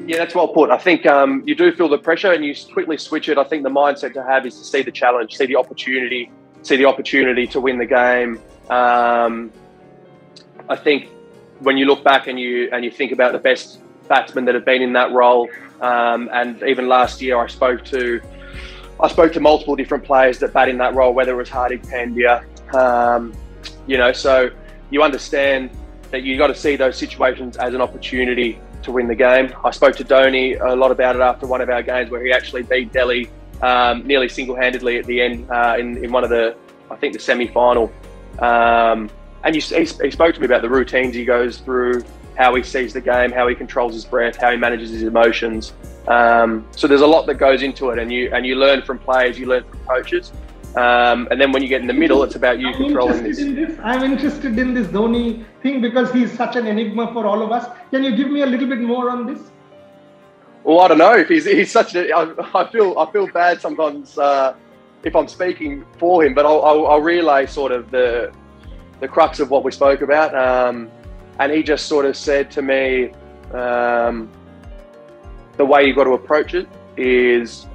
Yeah, that's well put. I think you do feel the pressure and you quickly switch it. I think the mindset to have is to see the challenge, see the opportunity to win the game. I think when you look back and you think about the best batsmen that have been in that role, and even last year I spoke to multiple different players that bat in that role, whether it was Hardik Pandya, so you understand that you got to see those situations as an opportunity to win the game. I spoke to Dhoni a lot about it after one of our games where he actually beat Delhi nearly single-handedly at the end in one of the semi-final. And he spoke to me about the routines he goes through, how he sees the game, how he controls his breath, how he manages his emotions. So there's a lot that goes into it, and you learn from players, you learn from coaches. And then when you get in the middle, it's about you controlling this. I'm interested in this Dhoni thing because he's such an enigma for all of us. Can you give me a little bit more on this? Well, I don't know if he's such a. I feel bad sometimes if I'm speaking for him, but I'll relay sort of the crux of what we spoke about. And he just sort of said to me, the way you've got to approach it is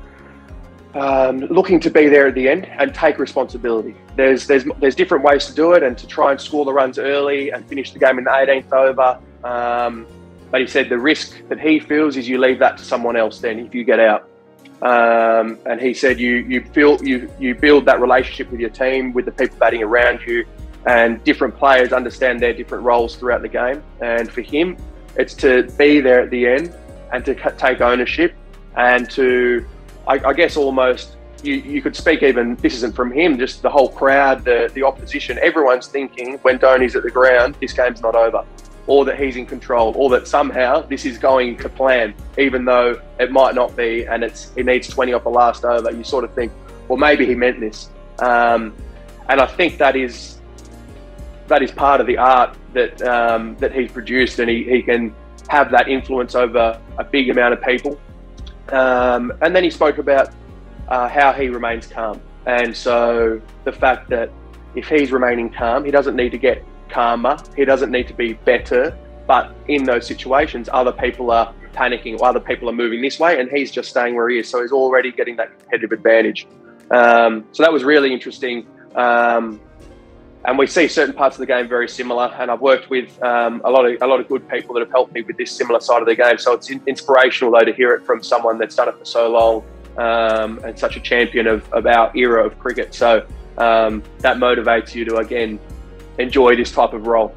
looking to be there at the end and take responsibility. There's different ways to do it, and to try and score the runs early and finish the game in the 18th over. But he said the risk that he feels is you leave that to someone else then if you get out. And he said you build that relationship with your team, with the people batting around you, and different players understand their different roles throughout the game. And for him, it's to be there at the end and to take ownership and to, I guess, almost, you could speak even, this isn't from him, just the whole crowd, the opposition, everyone's thinking when Dhoni's at the ground, this game's not over, or that he's in control, or that somehow this is going to plan, even though it might not be, and he needs 20 off the last over. You sort of think, well, maybe he meant this. And I think that is part of the art that he's produced, and he can have that influence over a big amount of people. And then he spoke about how he remains calm. And so the fact that if he's remaining calm, he doesn't need to get calmer, he doesn't need to be better, but in those situations, other people are panicking or other people are moving this way, and he's just staying where he is. So he's already getting that competitive advantage. So that was really interesting. And we see certain parts of the game very similar. And I've worked with a lot of good people that have helped me with this similar side of the game. So it's inspirational, though, to hear it from someone that's done it for so long and such a champion of our era of cricket. So that motivates you to, again, enjoy this type of role.